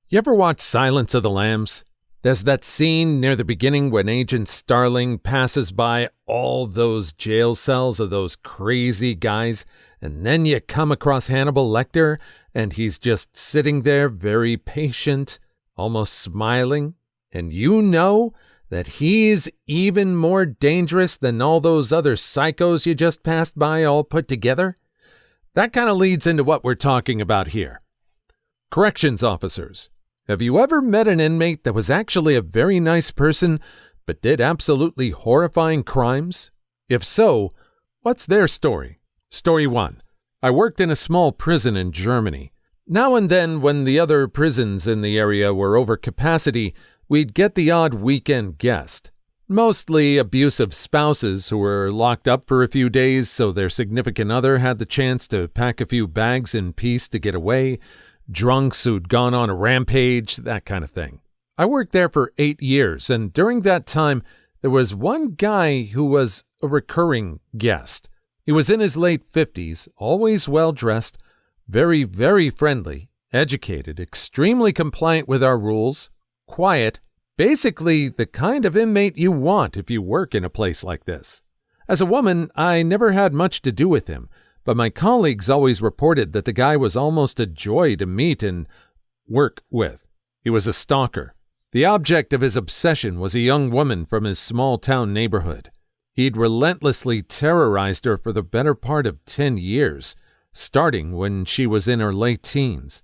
You ever watch Silence of the Lambs? There's that scene near the beginning when Agent Starling passes by all those jail cells of those crazy guys, and then you come across Hannibal Lecter, and he's just sitting there very patient, almost smiling, and you know that he's even more dangerous than all those other psychos you just passed by all put together? That kind of leads into what we're talking about here. Corrections officers. Have you ever met an inmate that was actually a very nice person, but did absolutely horrifying crimes? If so, what's their story? Story 1. I worked in a small prison in Germany. Now and then, when the other prisons in the area were over capacity, we'd get the odd weekend guest. Mostly abusive spouses who were locked up for a few days so their significant other had the chance to pack a few bags in peace to get away. Drunks who'd gone on a rampage, that kind of thing. I worked there for 8 years, and during that time, there was one guy who was a recurring guest. He was in his late 50s, always well-dressed, very, very friendly, educated, extremely compliant with our rules, quiet, basically the kind of inmate you want if you work in a place like this. As a woman, I never had much to do with him, but my colleagues always reported that the guy was almost a joy to meet and work with. He was a stalker. The object of his obsession was a young woman from his small-town neighborhood. He'd relentlessly terrorized her for the better part of 10 years, starting when she was in her late teens.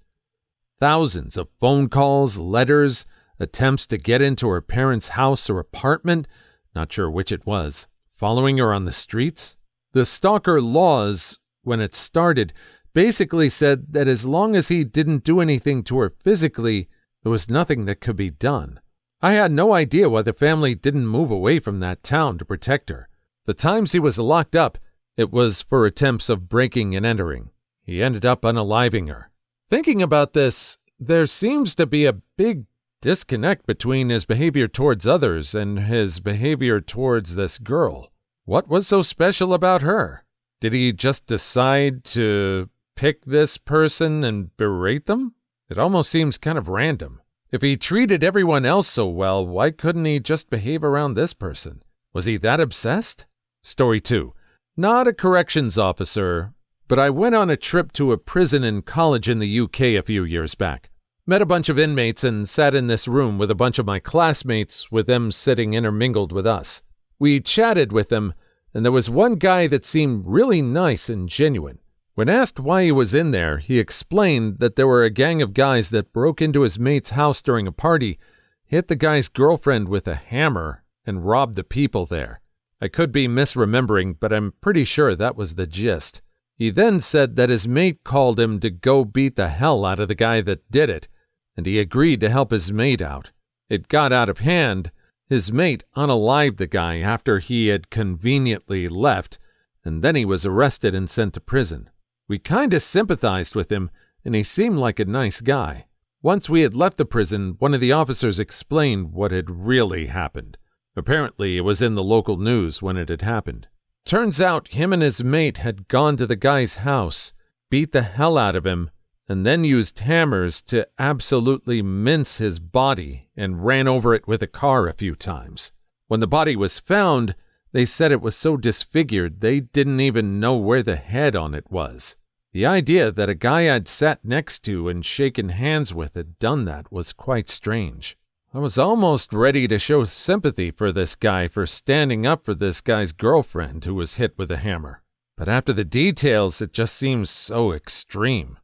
Thousands of phone calls, letters, attempts to get into her parents' house or apartment, not sure which it was, following her on the streets. The stalker laws, when it started, basically said that as long as he didn't do anything to her physically, there was nothing that could be done. I had no idea why the family didn't move away from that town to protect her. The times he was locked up, it was for attempts of breaking and entering. He ended up unaliving her. Thinking about this, there seems to be a big disconnect between his behavior towards others and his behavior towards this girl. What was so special about her? Did he just decide to pick this person and berate them? It almost seems kind of random. If he treated everyone else so well, why couldn't he just behave around this person? Was he that obsessed? Story 2. Not a corrections officer, but I went on a trip to a prison in college in the UK a few years back. Met a bunch of inmates and sat in this room with a bunch of my classmates, with them sitting intermingled with us. We chatted with them, and there was one guy that seemed really nice and genuine. When asked why he was in there, he explained that there were a gang of guys that broke into his mate's house during a party, hit the guy's girlfriend with a hammer, and robbed the people there. I could be misremembering, but I'm pretty sure that was the gist. He then said that his mate called him to go beat the hell out of the guy that did it, and he agreed to help his mate out. It got out of hand. His mate unalived the guy after he had conveniently left, and then he was arrested and sent to prison. We kinda sympathized with him, and he seemed like a nice guy. Once we had left the prison, one of the officers explained what had really happened. Apparently, it was in the local news when it had happened. Turns out him and his mate had gone to the guy's house, beat the hell out of him, and then used hammers to absolutely mince his body and ran over it with a car a few times. When the body was found, they said it was so disfigured they didn't even know where the head on it was. The idea that a guy I'd sat next to and shaken hands with had done that was quite strange. I was almost ready to show sympathy for this guy for standing up for this guy's girlfriend who was hit with a hammer. But after the details, it just seems so extreme.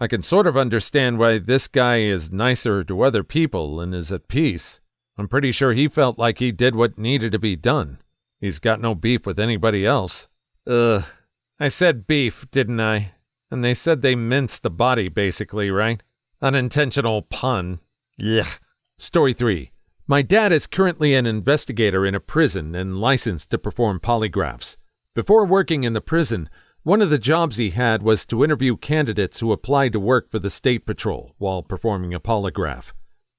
I can sort of understand why this guy is nicer to other people and is at peace. I'm pretty sure he felt like he did what needed to be done. He's got no beef with anybody else. I said beef, didn't I? And they said they minced the body, basically, right? Unintentional pun. Yuck. Story 3. My dad is currently an investigator in a prison and licensed to perform polygraphs. Before working in the prison, one of the jobs he had was to interview candidates who applied to work for the State Patrol while performing a polygraph.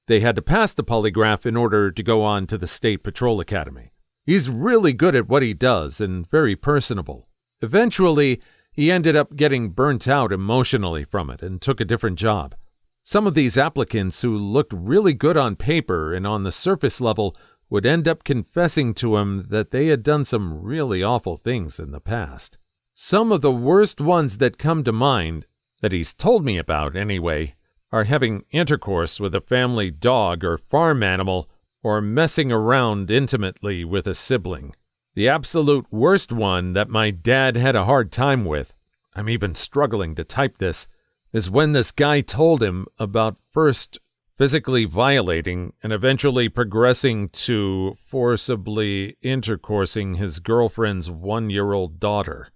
They had to pass the polygraph in order to go on to the State Patrol Academy. He's really good at what he does and very personable. Eventually, he ended up getting burnt out emotionally from it and took a different job. Some of these applicants who looked really good on paper and on the surface level would end up confessing to him that they had done some really awful things in the past. Some of the worst ones that come to mind, that he's told me about anyway, are having intercourse with a family dog or farm animal, or messing around intimately with a sibling. The absolute worst one that my dad had a hard time with, I'm even struggling to type this, is when this guy told him about first physically violating and eventually progressing to forcibly intercoursing his girlfriend's 1-year-old daughter.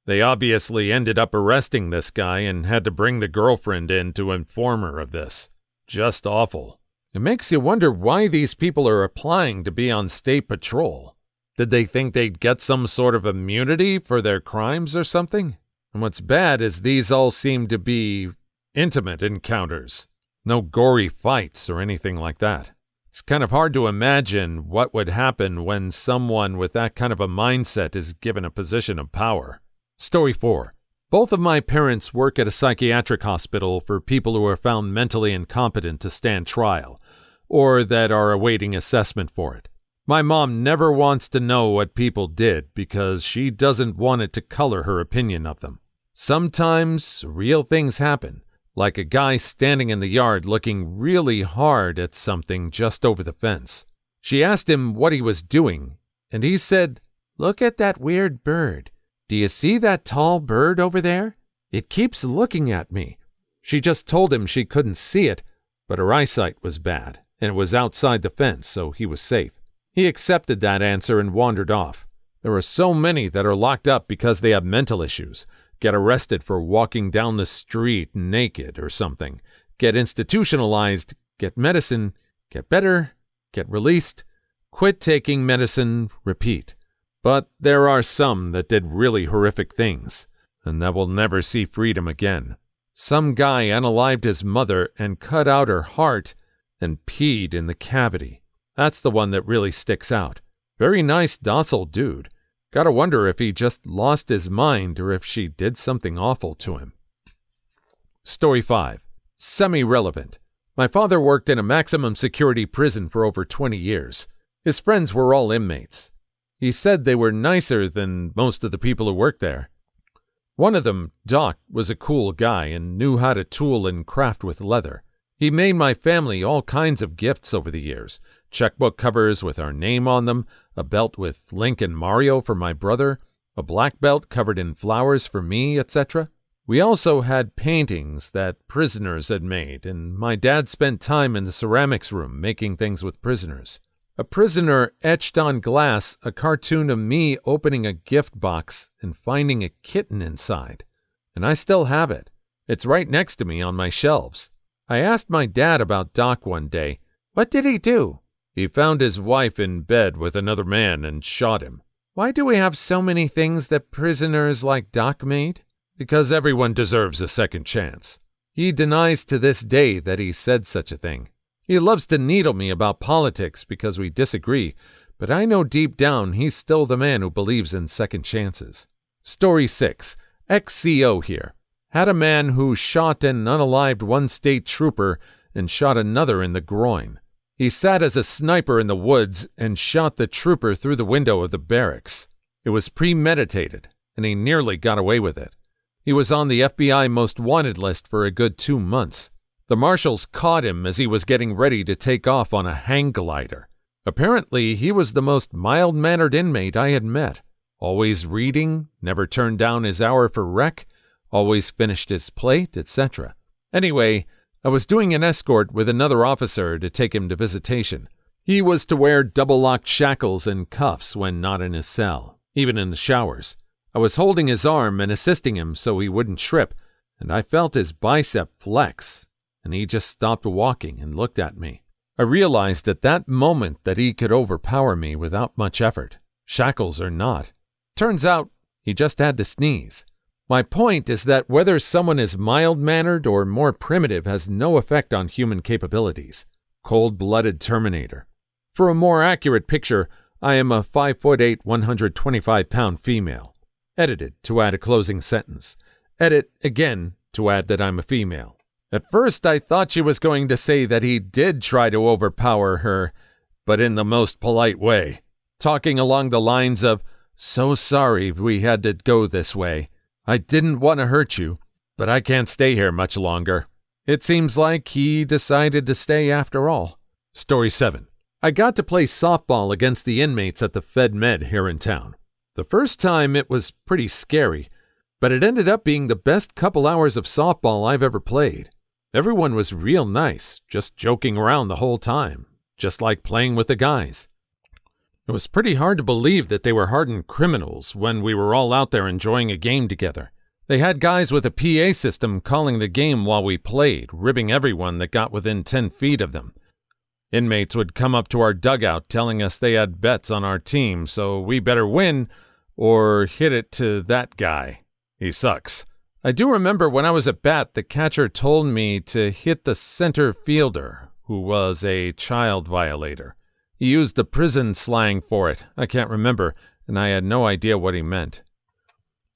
They obviously ended up arresting this guy and had to bring the girlfriend in to inform her of this. Just awful. It makes you wonder why these people are applying to be on state patrol. Did they think they'd get some sort of immunity for their crimes or something? And what's bad is these all seem to be intimate encounters. No gory fights or anything like that. It's kind of hard to imagine what would happen when someone with that kind of a mindset is given a position of power. Story 4. Both of my parents work at a psychiatric hospital for people who are found mentally incompetent to stand trial, or that are awaiting assessment for it. My mom never wants to know what people did because she doesn't want it to color her opinion of them. Sometimes real things happen, like a guy standing in the yard looking really hard at something just over the fence. She asked him what he was doing, and he said, "Look at that weird bird. Do you see that tall bird over there? It keeps looking at me." She just told him she couldn't see it, but her eyesight was bad, and it was outside the fence, so he was safe. He accepted that answer and wandered off. There are so many that are locked up because they have mental issues, get arrested for walking down the street naked or something, get institutionalized, get medicine, get better, get released, quit taking medicine, repeat. But there are some that did really horrific things, and that will never see freedom again. Some guy unalived his mother and cut out her heart and peed in the cavity. That's the one that really sticks out. Very nice, docile dude. Gotta wonder if he just lost his mind or if she did something awful to him. Story 5. Semirelevant. My father worked in a maximum security prison for over 20 years. His friends were all inmates. He said they were nicer than most of the people who worked there. One of them, Doc, was a cool guy and knew how to tool and craft with leather. He made my family all kinds of gifts over the years. Checkbook covers with our name on them, a belt with Link and Mario for my brother, a black belt covered in flowers for me, etc. We also had paintings that prisoners had made, and my dad spent time in the ceramics room making things with prisoners. A prisoner etched on glass a cartoon of me opening a gift box and finding a kitten inside, and I still have it. It's right next to me on my shelves. I asked my dad about Doc one day. What did he do? He found his wife in bed with another man and shot him. Why do we have so many things that prisoners like Doc made? Because everyone deserves a second chance. He denies to this day that he said such a thing. He loves to needle me about politics because we disagree, but I know deep down he's still the man who believes in second chances. Story 6. Exco here. Had a man who shot and unalived one state trooper and shot another in the groin. He sat as a sniper in the woods and shot the trooper through the window of the barracks. It was premeditated, and he nearly got away with it. He was on the FBI most wanted list for a good 2 months. The marshals caught him as he was getting ready to take off on a hang glider. Apparently, he was the most mild-mannered inmate I had met. Always reading, never turned down his hour for rec, always finished his plate, etc. Anyway, I was doing an escort with another officer to take him to visitation. He was to wear double-locked shackles and cuffs when not in his cell, even in the showers. I was holding his arm and assisting him so he wouldn't trip, and I felt his bicep flex, and he just stopped walking and looked at me. I realized at that moment that he could overpower me without much effort, shackles or not. Turns out, he just had to sneeze. My point is that whether someone is mild-mannered or more primitive has no effect on human capabilities. Cold-blooded Terminator. For a more accurate picture, I am a 5'8", 125-pound female. Edited to add a closing sentence. Edit again to add that I'm a female. At first, I thought she was going to say that he did try to overpower her, but in the most polite way, talking along the lines of, "So sorry we had to go this way. I didn't want to hurt you, but I can't stay here much longer." It seems like he decided to stay after all. Story 7. I got to play softball against the inmates at the Fed Med here in town. The first time it was pretty scary, but it ended up being the best couple hours of softball I've ever played. Everyone was real nice, just joking around the whole time, just like playing with the guys. It was pretty hard to believe that they were hardened criminals when we were all out there enjoying a game together. They had guys with a PA system calling the game while we played, ribbing everyone that got within 10 feet of them. Inmates would come up to our dugout telling us they had bets on our team, so we better win or hit it to that guy. He sucks. I do remember when I was at bat, the catcher told me to hit the center fielder, who was a child violator. He used the prison slang for it. I can't remember, and I had no idea what he meant.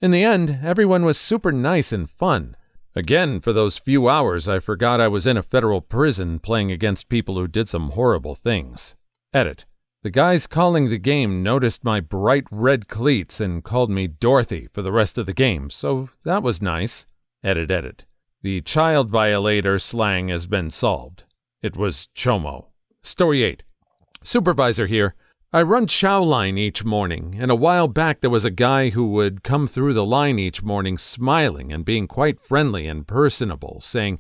In the end, everyone was super nice and fun. Again, for those few hours, I forgot I was in a federal prison playing against people who did some horrible things. Edit. The guys calling the game noticed my bright red cleats and called me Dorothy for the rest of the game, so that was nice. Edit. The child violator slang has been solved. It was Chomo. Story 8. Supervisor here. I run chow line each morning, and a while back there was a guy who would come through the line each morning smiling and being quite friendly and personable, saying,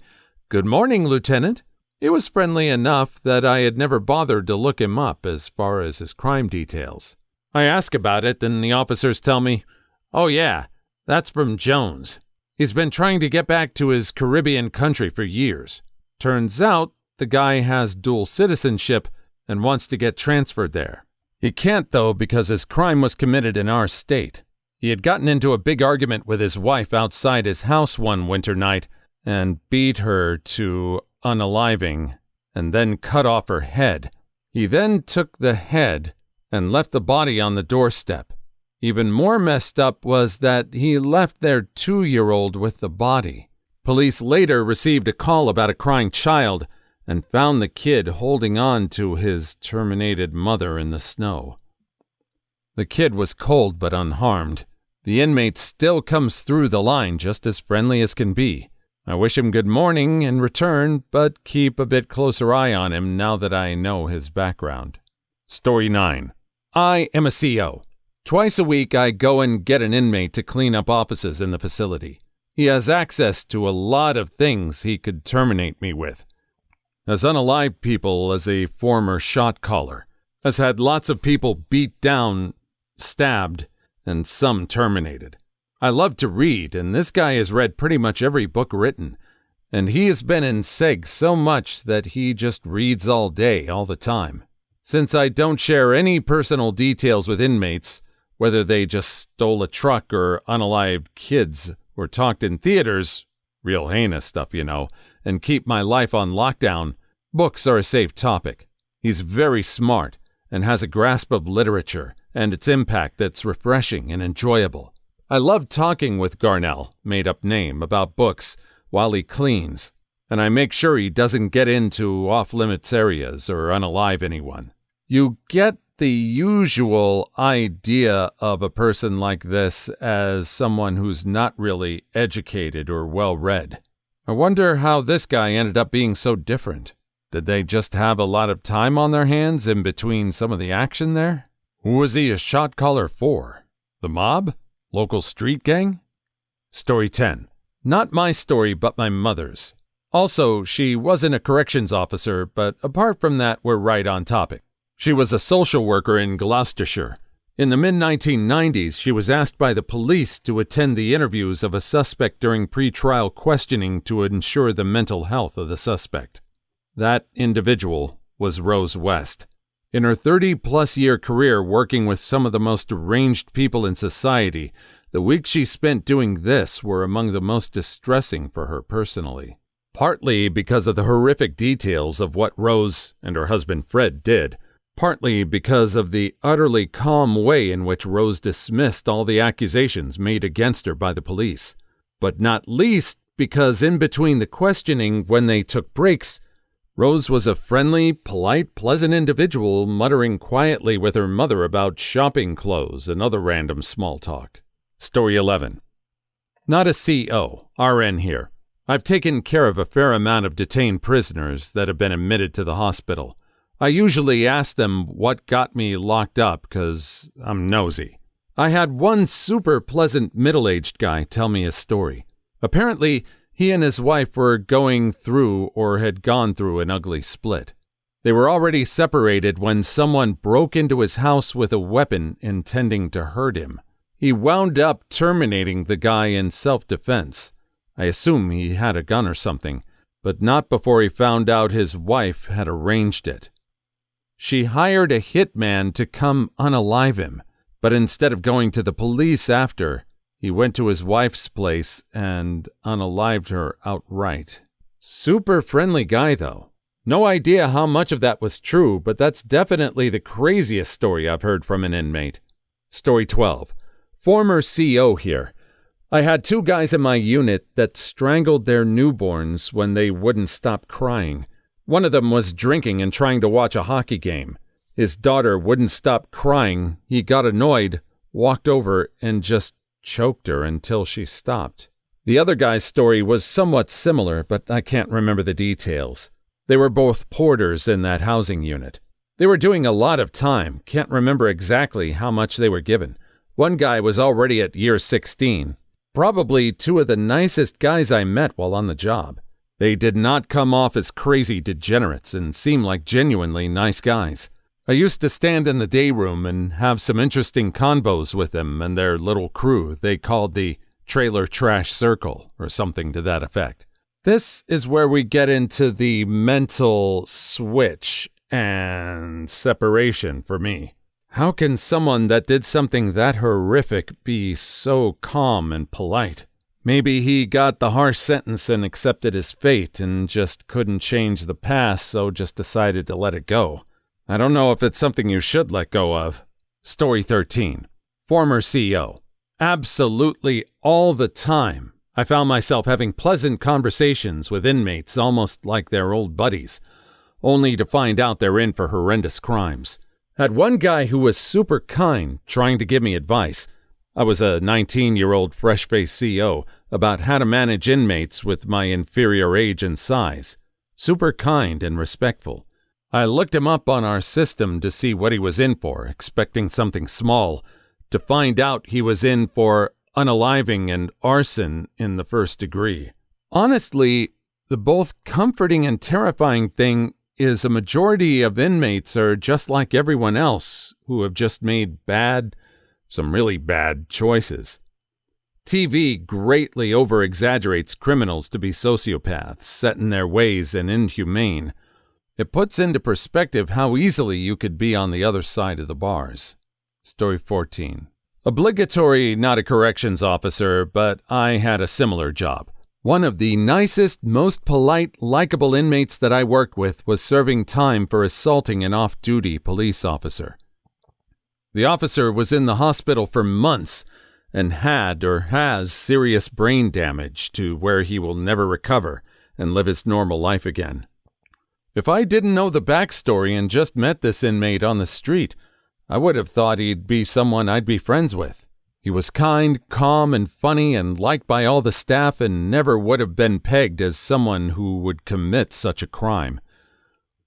"Good morning, Lieutenant." It was friendly enough that I had never bothered to look him up as far as his crime details. I ask about it, and the officers tell me, "Oh yeah, that's from Jones. He's been trying to get back to his Caribbean country for years. Turns out the guy has dual citizenship and wants to get transferred there. He can't, though, because his crime was committed in our state. He had gotten into a big argument with his wife outside his house one winter night and beat her to unaliving and then cut off her head. He then took the head and left the body on the doorstep. Even more messed up was that he left their 2-year-old with the body. Police later received a call about a crying child and found the kid holding on to his terminated mother in the snow. The kid was cold but unharmed. The inmate still comes through the line just as friendly as can be. I wish him good morning in return, but keep a bit closer eye on him now that I know his background. Story 9. I am a CO. Twice a week I go and get an inmate to clean up offices in the facility. He has access to a lot of things he could terminate me with. Has unalived people as a former shot caller. Has had lots of people beat down, stabbed, and some terminated. I love to read, and this guy has read pretty much every book written. And he has been in seg so much that he just reads all day, all the time. Since I don't share any personal details with inmates, whether they just stole a truck or unalived kids or talked in theaters, real heinous stuff, you know, and keep my life on lockdown, books are a safe topic. He's very smart and has a grasp of literature and its impact that's refreshing and enjoyable. I love talking with Garnell, made-up name, about books while he cleans, and I make sure he doesn't get into off-limits areas or unalive anyone. You get the usual idea of a person like this as someone who's not really educated or well-read. I wonder how this guy ended up being so different. Did they just have a lot of time on their hands in between some of the action there? Who was he a shot caller for? The mob? Local street gang? Story 10. Not my story, but my mother's. Also, she wasn't a corrections officer, but apart from that, we're right on topic. She was a social worker in Gloucestershire. In the mid-1990s, she was asked by the police to attend the interviews of a suspect during pre-trial questioning to ensure the mental health of the suspect. That individual was Rose West. In her 30-plus year career working with some of the most deranged people in society, the weeks she spent doing this were among the most distressing for her personally. Partly because of the horrific details of what Rose and her husband Fred did, partly because of the utterly calm way in which Rose dismissed all the accusations made against her by the police, but not least because in between the questioning when they took breaks, Rose was a friendly, polite, pleasant individual muttering quietly with her mother about shopping clothes and other random small talk. Story 11. Not a CO, RN here. I've taken care of a fair amount of detained prisoners that have been admitted to the hospital. I usually ask them what got me locked up because I'm nosy. I had one super pleasant middle-aged guy tell me a story. Apparently, he and his wife were going through or had gone through an ugly split. They were already separated when someone broke into his house with a weapon intending to hurt him. He wound up terminating the guy in self-defense. I assume he had a gun or something, but not before he found out his wife had arranged it. She hired a hitman to come unalive him, but instead of going to the police after, he went to his wife's place and unalived her outright. Super friendly guy, though. No idea how much of that was true, but that's definitely the craziest story I've heard from an inmate. Story 12. Former CO here. I had two guys in my unit that strangled their newborns when they wouldn't stop crying. One of them was drinking and trying to watch a hockey game. His daughter wouldn't stop crying. He got annoyed, walked over, and just choked her until she stopped. The other guy's story was somewhat similar, but I can't remember the details. They were both porters in that housing unit. They were doing a lot of time, can't remember exactly how much they were given. One guy was already at year 16. Probably two of the nicest guys I met while on the job. They did not come off as crazy degenerates and seemed like genuinely nice guys. I used to stand in the day room and have some interesting convos with them and their little crew they called the Trailer Trash Circle, or something to that effect. This is where we get into the mental switch and separation for me. How can someone that did something that horrific be so calm and polite? Maybe he got the harsh sentence and accepted his fate and just couldn't change the past, so just decided to let it go. I don't know if it's something you should let go of. Story 13. Former CEO. Absolutely all the time, I found myself having pleasant conversations with inmates almost like they're old buddies, only to find out they're in for horrendous crimes. Had one guy who was super kind trying to give me advice. I was a 19-year-old fresh-faced CO about how to manage inmates with my inferior age and size. Super kind and respectful. I looked him up on our system to see what he was in for, expecting something small, to find out he was in for unaliving and arson in the first degree. Honestly, the both comforting and terrifying thing is a majority of inmates are just like everyone else who have just made some really bad choices. TV greatly over-exaggerates criminals to be sociopaths, set in their ways and inhumane. It puts into perspective how easily you could be on the other side of the bars. Story 14. Obligatory, not a corrections officer, but I had a similar job. One of the nicest, most polite, likable inmates that I worked with was serving time for assaulting an off-duty police officer. The officer was in the hospital for months and had or has serious brain damage to where he will never recover and live his normal life again. If I didn't know the backstory and just met this inmate on the street, I would have thought he'd be someone I'd be friends with. He was kind, calm, and funny and liked by all the staff and never would have been pegged as someone who would commit such a crime.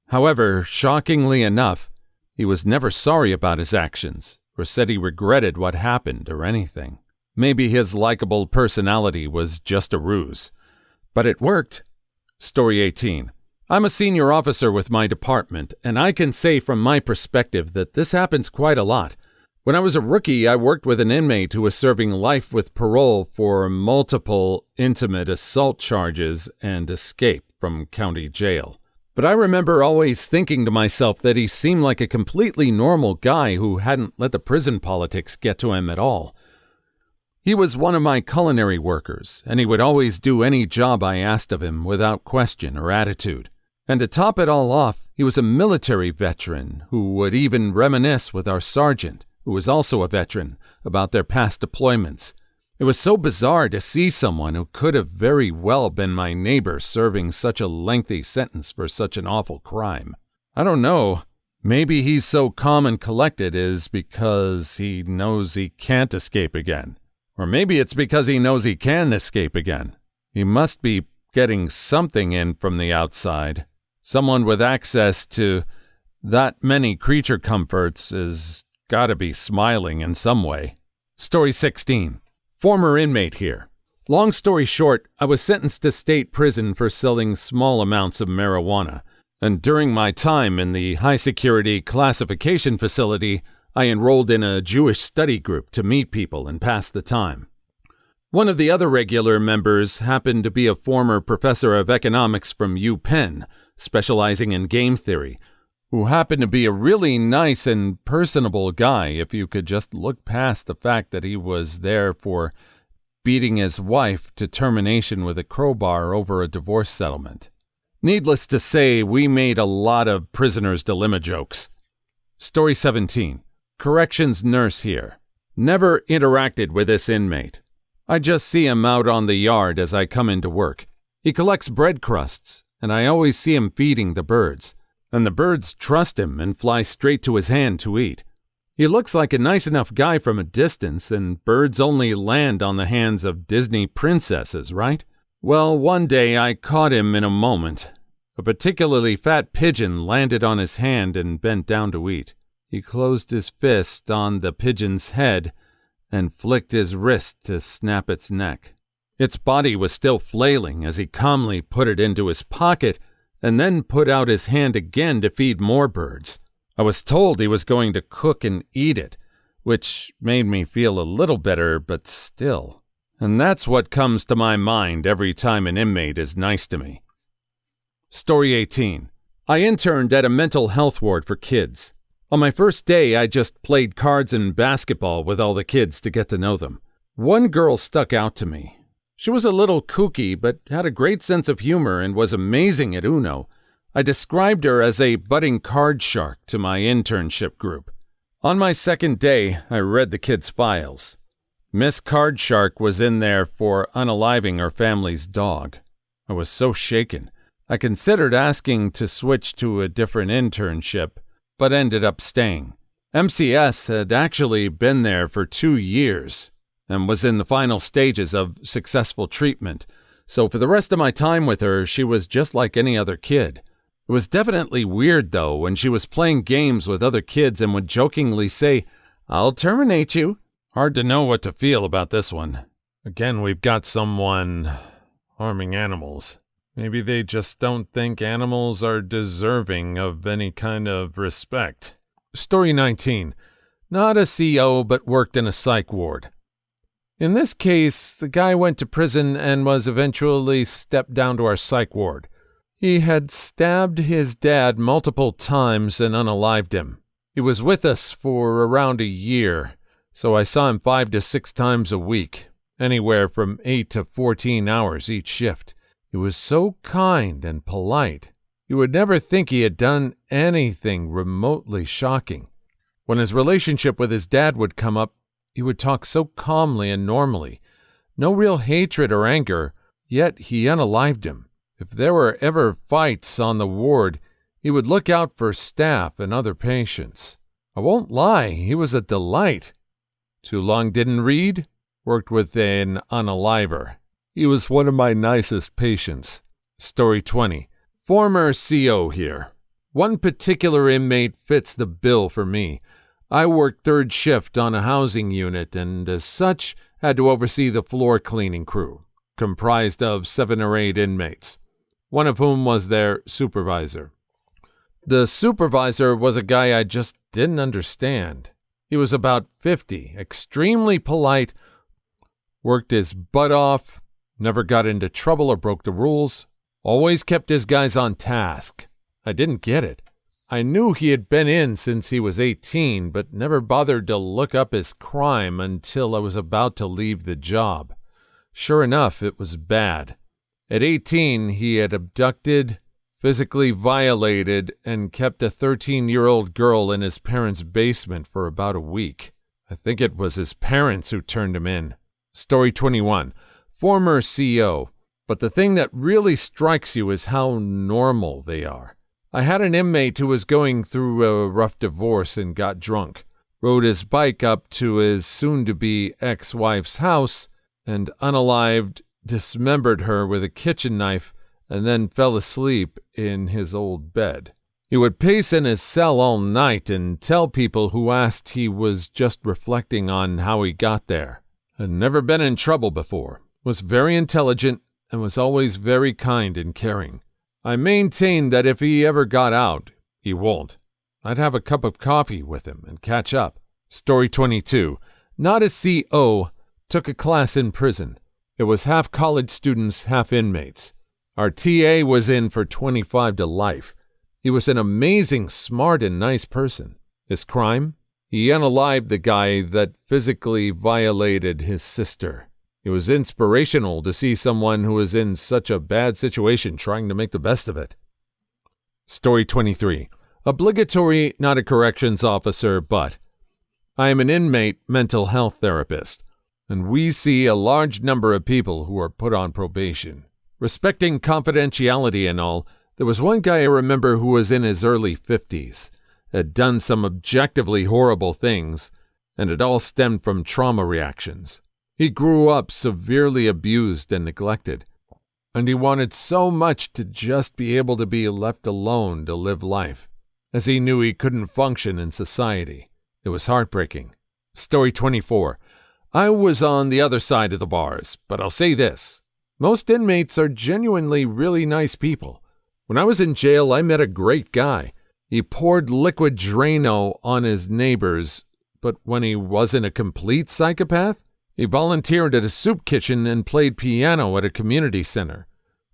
However, shockingly enough, he was never sorry about his actions or said he regretted what happened or anything. Maybe his likable personality was just a ruse. But it worked. Story 18. I'm a senior officer with my department, and I can say from my perspective that this happens quite a lot. When I was a rookie, I worked with an inmate who was serving life with parole for multiple intimate assault charges and escape from county jail. But I remember always thinking to myself that he seemed like a completely normal guy who hadn't let the prison politics get to him at all. He was one of my culinary workers, and he would always do any job I asked of him without question or attitude. And to top it all off, he was a military veteran who would even reminisce with our sergeant, who was also a veteran, about their past deployments. It was so bizarre to see someone who could have very well been my neighbor serving such a lengthy sentence for such an awful crime. I don't know. Maybe he's so calm and collected is because he knows he can't escape again. Or maybe it's because he knows he can escape again. He must be getting something in from the outside. Someone with access to that many creature comforts is gotta be smiling in some way. Story 16. Former inmate here. Long story short, I was sentenced to state prison for selling small amounts of marijuana, and during my time in the high-security classification facility, I enrolled in a Jewish study group to meet people and pass the time. One of the other regular members happened to be a former professor of economics from UPenn, specializing in game theory, who happened to be a really nice and personable guy if you could just look past the fact that he was there for beating his wife to termination with a crowbar over a divorce settlement. Needless to say, we made a lot of prisoner's dilemma jokes. Story 17. Corrections nurse here. Never interacted with this inmate. I just see him out on the yard as I come into work. He collects bread crusts, and I always see him feeding the birds. And the birds trust him and fly straight to his hand to eat. He looks like a nice enough guy from a distance, and birds only land on the hands of Disney princesses, right? Well, one day I caught him in a moment. A particularly fat pigeon landed on his hand and bent down to eat. He closed his fist on the pigeon's head and flicked his wrist to snap its neck. Its body was still flailing as he calmly put it into his pocket and then put out his hand again to feed more birds. I was told he was going to cook and eat it, which made me feel a little better, but still. And that's what comes to my mind every time an inmate is nice to me. Story 18. I interned at a mental health ward for kids. On my first day, I just played cards and basketball with all the kids to get to know them. One girl stuck out to me. She was a little kooky, but had a great sense of humor and was amazing at Uno. I described her as a budding card shark to my internship group. On my second day, I read the kids' files. Miss Card Shark was in there for unaliving her family's dog. I was so shaken. I considered asking to switch to a different internship, but ended up staying. MCS had actually been there for 2 years and was in the final stages of successful treatment, so for the rest of my time with her, she was just like any other kid. It was definitely weird, though, when she was playing games with other kids and would jokingly say, "I'll terminate you." Hard to know what to feel about this one. Again, we've got someone harming animals. Maybe they just don't think animals are deserving of any kind of respect. Story 19. Not a CO, but worked in a psych ward. In this case, the guy went to prison and was eventually stepped down to our psych ward. He had stabbed his dad multiple times and unalived him. He was with us for around a year, so I saw him 5 to 6 times a week, anywhere from 8 to 14 hours each shift. He was so kind and polite. You would never think he had done anything remotely shocking. When his relationship with his dad would come up, he would talk so calmly and normally. No real hatred or anger, yet he unalived him. If there were ever fights on the ward, he would look out for staff and other patients. I won't lie, he was a delight. Too long didn't read? Worked with an unaliver. He was one of my nicest patients. Story 20. Former CO here. One particular inmate fits the bill for me. I worked third shift on a housing unit and, as such, had to oversee the floor cleaning crew, comprised of 7 or 8 inmates, one of whom was their supervisor. The supervisor was a guy I just didn't understand. He was about 50, extremely polite, worked his butt off, never got into trouble or broke the rules, always kept his guys on task. I didn't get it. I knew he had been in since he was 18, but never bothered to look up his crime until I was about to leave the job. Sure enough, it was bad. At 18, he had abducted, physically violated, and kept a 13-year-old girl in his parents' basement for about a week. I think it was his parents who turned him in. Story 21. Former CO. But the thing that really strikes you is how normal they are. I had an inmate who was going through a rough divorce and got drunk, rode his bike up to his soon-to-be ex-wife's house, and unalived dismembered her with a kitchen knife and then fell asleep in his old bed. He would pace in his cell all night and tell people who asked he was just reflecting on how he got there. Had never been in trouble before, was very intelligent, and was always very kind and caring. I maintained that if he ever got out, he won't. I'd have a cup of coffee with him and catch up. Story 22. Not a CO, took a class in prison. It was half college students, half inmates. Our TA was in for 25 to life. He was an amazing, smart, and nice person. His crime? He unalived the guy that physically violated his sister. It was inspirational to see someone who was in such a bad situation trying to make the best of it. Story 23. Obligatory, not a corrections officer, but I am an inmate mental health therapist, and we see a large number of people who are put on probation. Respecting confidentiality and all, there was one guy I remember who was in his early 50s, had done some objectively horrible things, and it all stemmed from trauma reactions. He grew up severely abused and neglected, and he wanted so much to just be able to be left alone to live life, as he knew he couldn't function in society. It was heartbreaking. Story 24. I was on the other side of the bars, but I'll say this. Most inmates are genuinely really nice people. When I was in jail, I met a great guy. He poured liquid Drano on his neighbors, but when he wasn't a complete psychopath, he volunteered at a soup kitchen and played piano at a community center.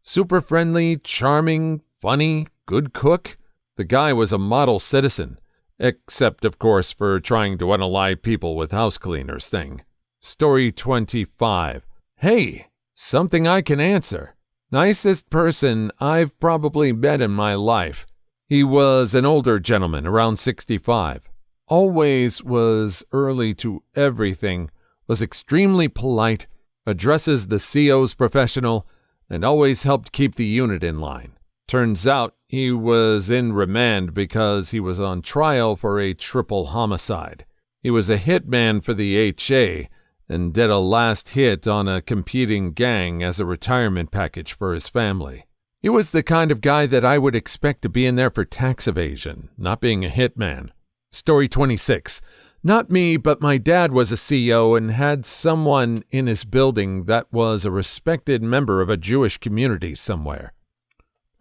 Super friendly, charming, funny, good cook. The guy was a model citizen, except, of course, for trying to unalive people with house cleaners thing. Story 25. Hey, something I can answer. Nicest person I've probably met in my life. He was an older gentleman, around 65. Always was early to everything, was extremely polite, addresses the CO's professional, and always helped keep the unit in line. Turns out he was in remand because he was on trial for a triple homicide. He was a hitman for the HA and did a last hit on a competing gang as a retirement package for his family. He was the kind of guy that I would expect to be in there for tax evasion, not being a hitman. Story 26. Not me, but my dad was a CO and had someone in his building that was a respected member of a Jewish community somewhere.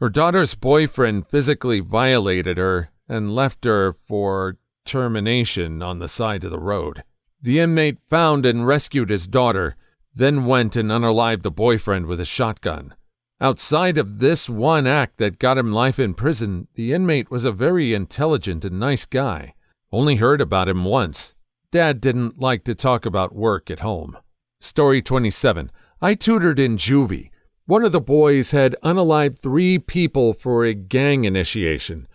Her daughter's boyfriend physically violated her and left her for termination on the side of the road. The inmate found and rescued his daughter, then went and unalived the boyfriend with a shotgun. Outside of this one act that got him life in prison, the inmate was a very intelligent and nice guy. Only heard about him once. Dad didn't like to talk about work at home. Story 27. I tutored in juvie. One of the boys had unalived 3 people for a gang initiation,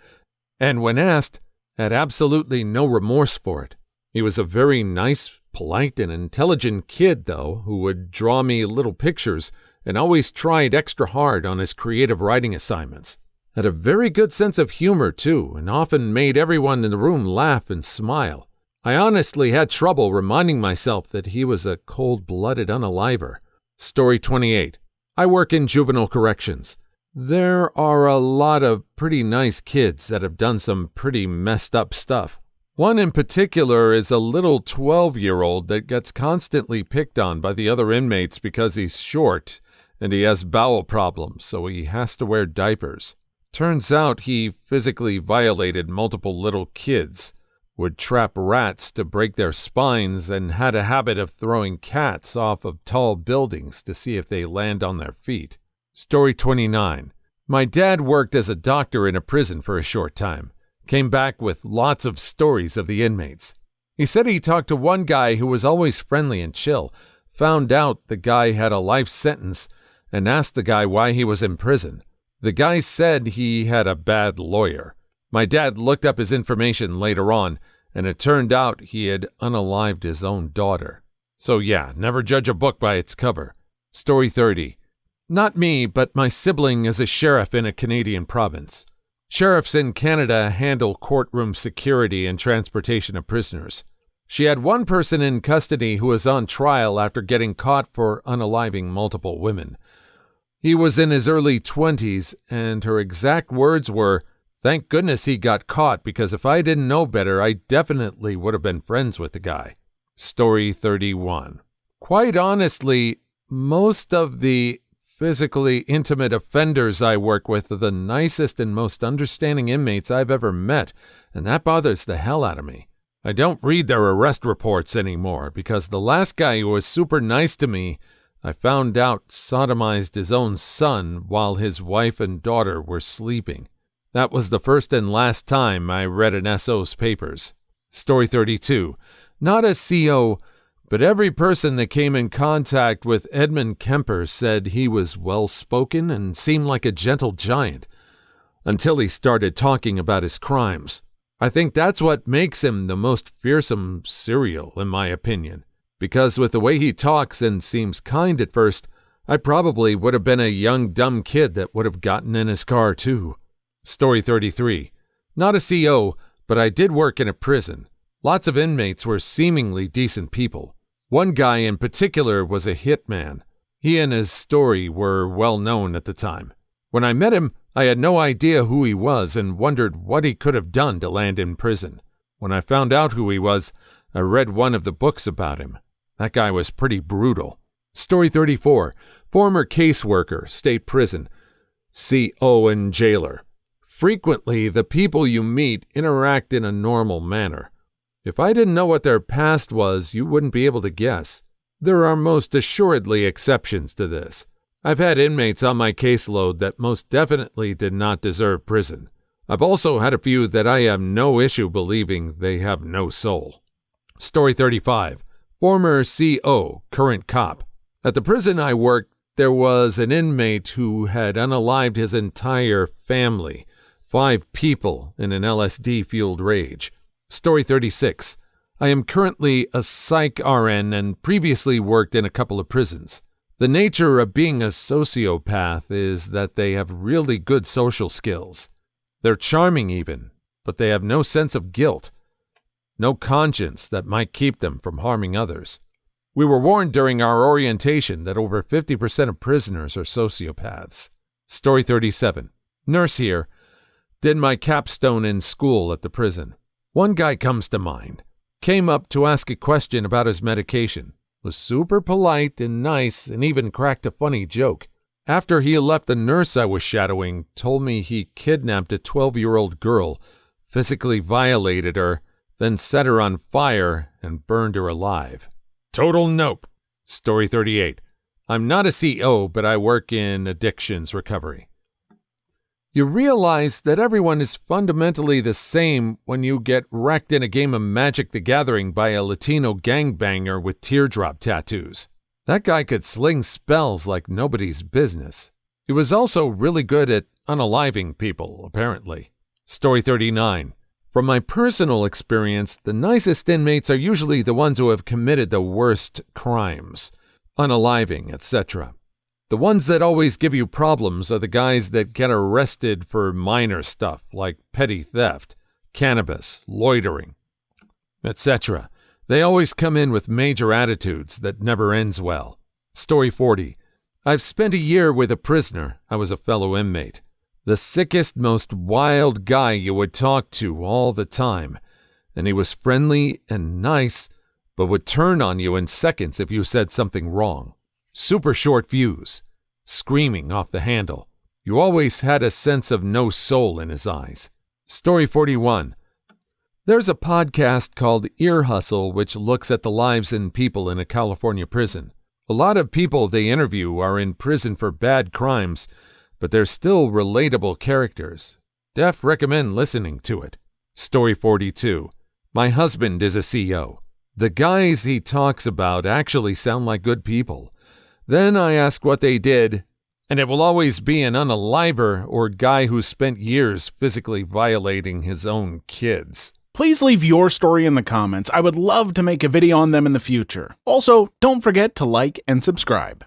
and when asked, had absolutely no remorse for it. He was a very nice, polite, and intelligent kid, though, who would draw me little pictures and always tried extra hard on his creative writing assignments. Had a very good sense of humor, too, and often made everyone in the room laugh and smile. I honestly had trouble reminding myself that he was a cold-blooded unaliver. Story 28. I work in juvenile corrections. There are a lot of pretty nice kids that have done some pretty messed up stuff. One in particular is a little 12-year-old that gets constantly picked on by the other inmates because he's short and he has bowel problems, so he has to wear diapers. Turns out he physically violated multiple little kids, would trap rats to break their spines, and had a habit of throwing cats off of tall buildings to see if they land on their feet. Story 29. My dad worked as a doctor in a prison for a short time. Came back with lots of stories of the inmates. He said he talked to one guy who was always friendly and chill, found out the guy had a life sentence, and asked the guy why he was in prison. The guy said he had a bad lawyer. My dad looked up his information later on, and it turned out he had unalived his own daughter. So yeah, never judge a book by its cover. Story 30. Not me, but my sibling is a sheriff in a Canadian province. Sheriffs in Canada handle courtroom security and transportation of prisoners. She had one person in custody who was on trial after getting caught for unaliving multiple women. He was in his early 20s, and her exact words were, "Thank goodness he got caught, because if I didn't know better, I definitely would have been friends with the guy." Story 31. Quite honestly, most of the physically intimate offenders I work with are the nicest and most understanding inmates I've ever met, and that bothers the hell out of me. I don't read their arrest reports anymore, because the last guy who was super nice to me, I found out sodomized his own son while his wife and daughter were sleeping. That was the first and last time I read an SO's papers. Story 32. Not a CO, but every person that came in contact with Edmund Kemper said he was well-spoken and seemed like a gentle giant, until he started talking about his crimes. I think that's what makes him the most fearsome serial, in my opinion, because with the way he talks and seems kind at first, I probably would have been a young dumb kid that would have gotten in his car too. Story 33. Not a CO, but I did work in a prison. Lots of inmates were seemingly decent people. One guy in particular was a hitman. He and his story were well known at the time. When I met him, I had no idea who he was and wondered what he could have done to land in prison. When I found out who he was, I read one of the books about him. That guy was pretty brutal. Story 34. Former caseworker, state prison, CO and jailer. Frequently, the people you meet interact in a normal manner. If I didn't know what their past was, you wouldn't be able to guess. There are most assuredly exceptions to this. I've had inmates on my caseload that most definitely did not deserve prison. I've also had a few that I have no issue believing they have no soul. Story 35. Former CO, current cop. At the prison I worked, there was an inmate who had unalived his entire family, 5 people, in an LSD-fueled rage. Story 36. I am currently a psych RN and previously worked in a couple of prisons. The nature of being a sociopath is that they have really good social skills. They're charming even, but they have no sense of guilt, no conscience that might keep them from harming others. We were warned during our orientation that over 50% of prisoners are sociopaths. Story 37. Nurse here. Did my capstone in school at the prison. One guy comes to mind. Came up to ask a question about his medication. Was super polite and nice and even cracked a funny joke. After he left, the nurse I was shadowing told me he kidnapped a 12-year-old girl, physically violated her, then set her on fire and burned her alive. Total nope. Story 38. I'm not a CO, but I work in addictions recovery. You realize that everyone is fundamentally the same when you get wrecked in a game of Magic the Gathering by a Latino gangbanger with teardrop tattoos. That guy could sling spells like nobody's business. He was also really good at unaliving people, apparently. Story 39. From my personal experience, the nicest inmates are usually the ones who have committed the worst crimes, unaliving, etc. The ones that always give you problems are the guys that get arrested for minor stuff like petty theft, cannabis, loitering, etc. They always come in with major attitudes that never ends well. Story 40. I've spent a year with a prisoner. I was a fellow inmate. The sickest, most wild guy you would talk to all the time. And he was friendly and nice, but would turn on you in seconds if you said something wrong. Super short fuse, screaming off the handle. You always had a sense of no soul in his eyes. Story 41. There's a podcast called Ear Hustle which looks at the lives and people in a California prison. A lot of people they interview are in prison for bad crimes, but they're still relatable characters. Def recommend listening to it. Story 42. My husband is a CO. The guys he talks about actually sound like good people. Then I ask what they did, and it will always be an unaliver or guy who spent years physically violating his own kids. Please leave your story in the comments. I would love to make a video on them in the future. Also, don't forget to like and subscribe.